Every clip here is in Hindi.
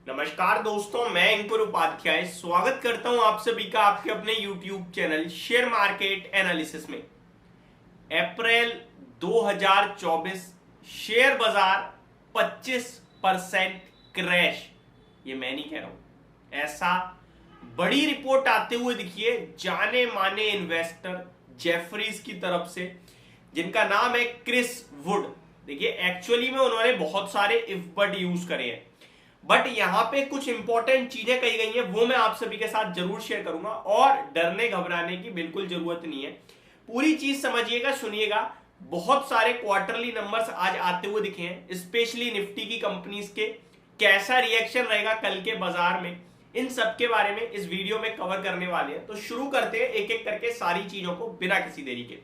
नमस्कार दोस्तों, मैं अंकुर उपाध्याय स्वागत करता हूं आप सभी का आपके अपने YouTube channel share market analysis में। अप्रैल 2024 शेयर बाजार 25% क्रैश। ये मैं नहीं कह रहा हूं, ऐसा बड़ी रिपोर्ट आते हुए दिखिए जाने माने इन्वेस्टर जेफरीज की तरफ से, जिनका नाम है क्रिस वुड। देखिए एक्चुअली में उन्होंने बहुत सारे इफ बट यूज करे हैं, बट यहां पे कुछ इंपॉर्टेंट चीजें कही गई हैं, वो मैं आप सभी के साथ जरूर शेयर करूंगा। और डरने घबराने की बिल्कुल जरूरत नहीं है, पूरी चीज समझिएगा, सुनिएगा। बहुत सारे क्वार्टरली नंबर्स आज आते हुए दिखे हैं, स्पेशली निफ्टी की कंपनीज के। कैसा रिएक्शन रहेगा कल के बाजार में, इन सब के बारे में इस वीडियो में कवर करने वाले हैं। तो शुरू करते हैं एक एक करके सारी चीजों को बिना किसी देरी के।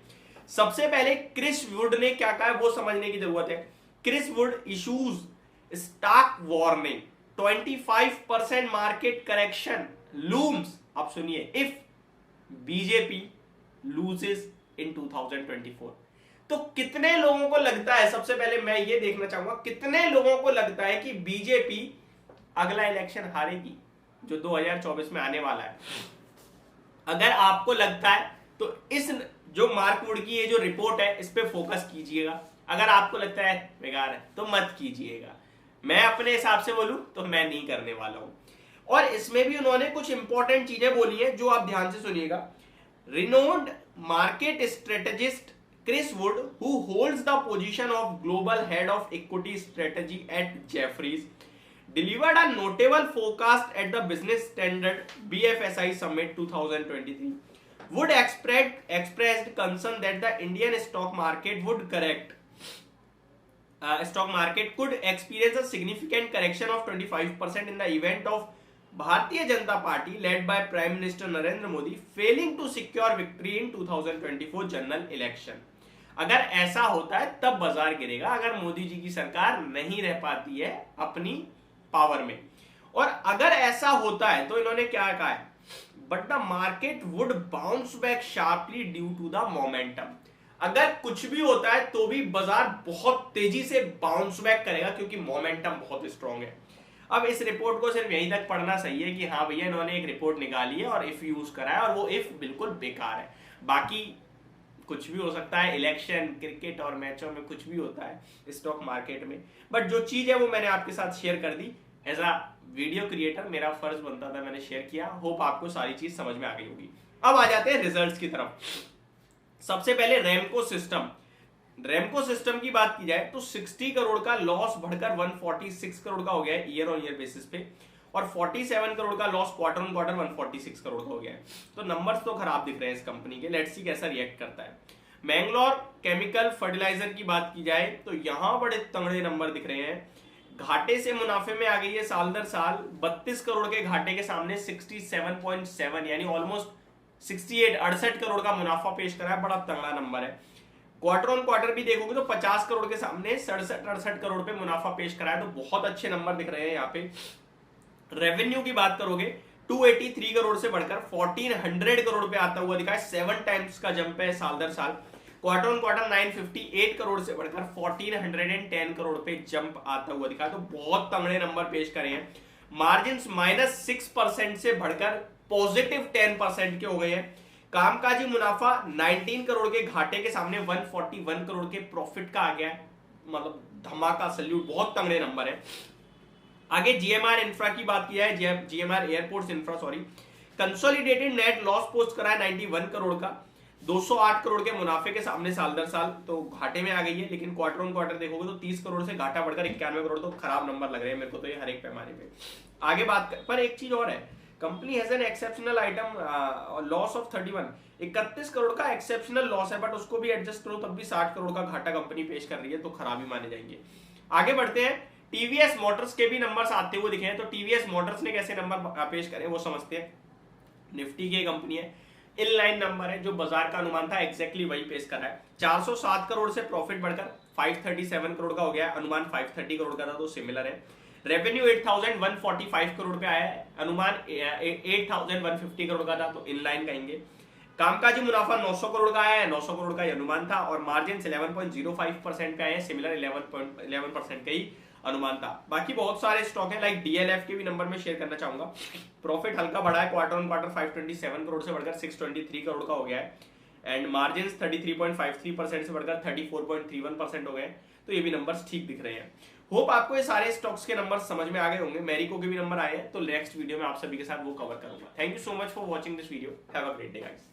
सबसे पहले क्रिस वुड ने क्या कहा है वो समझने की जरूरत है। Chris Wood issues stock warning, 25% market correction looms. आप सुनिए, इफ बीजेपी लूजेस इन 2024। तो कितने लोगों को लगता है, सबसे पहले मैं ये देखना चाहूंगा, कितने लोगों को लगता है कि बीजेपी अगला इलेक्शन हारेगी जो 2024 में आने वाला है? अगर आपको लगता है तो इस जो मार्क वुड की ये जो रिपोर्ट है इस पे फोकस कीजिएगा। अगर आपको लगता है बेकार है तो मत कीजिएगा। मैं अपने हिसाब से बोलूं तो मैं नहीं करने वाला हूं। और इसमें भी उन्होंने कुछ इंपॉर्टेंट चीजें बोली हैं जो आप ध्यान से सुनिएगा। Renowned market strategist Chris Wood, who holds the position of global head of equity strategy at Jefferies, delivered a notable forecast at the Business Standard BFSI Summit 2023. Wood expressed concern that the Indian stock market would could experience a significant correction of 25% in the event of Bharatiya Janata Party led by Prime Minister Narendra Modi failing to secure victory in 2024 general election. अगर ऐसा होता है तब बाजार गिरेगा, अगर मोदी जी की सरकार नहीं रह पाती है अपनी पावर में। और अगर ऐसा होता है तो इन्होंने क्या कहा है, but the market would bounce back sharply due to the momentum. अगर कुछ भी होता है तो भी बाजार बहुत तेजी से बाउंस बैक करेगा क्योंकि मोमेंटम बहुत स्ट्रांग है। अब इस रिपोर्ट को सिर्फ यहीं तक पढ़ना सही है कि हाँ भैया इन्होंने एक रिपोर्ट निकाली है और इफ यूज करा है और वो इफ बिल्कुल बेकार है। बाकी कुछ भी हो सकता है, इलेक्शन, क्रिकेट और मैचों में कुछ भी होता है स्टॉक मार्केट में। बट जो चीज है वो मैंने आपके साथ शेयर कर दी। एज अ वीडियो क्रिएटर मेरा फर्ज बनता था, मैंने शेयर किया। होप आपको सारी चीज समझ में आ गई होगी। अब आ जाते हैं रिजल्ट्स की तरफ। सबसे पहले रेमको सिस्टम की बात की जाए तो 60 करोड़ का लॉस बढ़कर 146 करोड़ का हो गया है ईयर ऑन ईयर बेसिस पे, और 47 करोड़ का loss quarter on quarter 146 crore का हो गया है। तो नंबर्स तो खराब दिख रहे हैं इस कंपनी के। लेट्स सी कैसा रिएक्ट करता है। मैंगलोर केमिकल फर्टिलाइजर की बात की जाए तो यहां बड़े तगड़े नंबर दिख रहे हैं। घाटे से मुनाफे में आ गई है साल दर साल। 32 करोड़ के घाटे के सामने 67.7 यानी ऑलमोस्ट 68 करोड़ का मुनाफा पेश करा है। बड़ा तगड़ा नंबर है। क्वार्टर ऑन क्वार्टर भी देखोगे तो 50 करोड़ के सामने 67 करोड़ पे मुनाफा पेश करा है। तो बहुत अच्छे नंबर दिख रहे हैं यहाँ पे। रेवेन्यू की बात करोगे 283 करोड़ से बढ़कर 1400 करोड़ पे आता हुआ दिखा है। 7 टाइम्स का जंप है साल दर साल। क्वार्टर ऑन क्वार्टर 958 करोड़ से बढ़कर 1410 करोड़ पे जंप आता हुआ दिखा। तो बहुत तगड़े नंबर पेश करे हैं। मार्जिन -6% से बढ़कर पॉजिटिव 10% के हो गए हैं। कामकाजी मुनाफा 19 करोड़ के घाटे के सामने 141 करोड़ के प्रॉफिट का आ गया है। मतलब धमाका, सल्यूट, बहुत तगड़े नंबर है। आगे जीएमआर इंफ्रा की बात की जाए, GMR airports infra consolidated net loss post करा है 91 करोड़ का। 208 करोड़ के मुनाफे के सामने साल दर साल तो घाटे में आ गई है। लेकिन क्वार्टर ऑन क्वार्टर देखोगे तो 30 करोड़ से घाटा बढ़कर 91 करोड़। तो खराब नंबर लग रहे हैं मेरे को तो ये हर एक पैमाने पे। आगे पर एक चीज और है, company has an exceptional item loss of 31 crore का एक्सेप्शनल लॉस है, बट उसको भी एडजस्ट करो तब भी 60 करोड़ का घाटा कंपनी पेश कर रही है। तो खराबी माने जाएंगे। आगे बढ़ते हैं। टीवीएस मोटर्स के भी नंबर्स आते हुए दिखे हैं। तो टीवीएस मोटर्स ने कैसे नंबर पेश करे वो समझते हैं। निफ्टी की कंपनी है, इनलाइन नंबर है, जो बाजार का अनुमान था एग्जैक्टली वही पेश कर रहा है। 407 करोड़ से प्रॉफिट बढ़कर 537 करोड़ का हो गया है। अनुमान 530 करोड़ का था तो सिमिलर है। रेवेन्यू 8145 करोड़ पे आया है। अनुमान 8150 करोड़ का था तो इनलाइन कहेंगे। कामकाजी मुनाफा 900 करोड़ का आया है, 900 करोड़ का अनुमान था। और मार्जिन 11.05% पे आए हैं, सिमिलर 11% का ही अनुमान था। बाकी बहुत सारे स्टॉक हैं, लाइक डीएलएफ के भी नंबर में शेयर करना चाहूंगा। प्रॉफिट हल्का बढ़ा है, क्वार्टर ऑन क्वार्टर 527 करोड़ से बढ़कर 623 करोड़ का हो गया है, एंड मार्जिन 33.53% से बढ़कर 34.31% हो गए। तो ये भी नंबर्स ठीक दिख रहे हैं। होप आपको ये सारे स्टॉक्स के नंबर समझ में आ गए होंगे। मैरिको के भी नंबर आए हैं, तो नेक्स्ट वीडियो में आप सभी के साथ वो कवर करूंगा। Thank you so much for watching this video. Have a great day guys.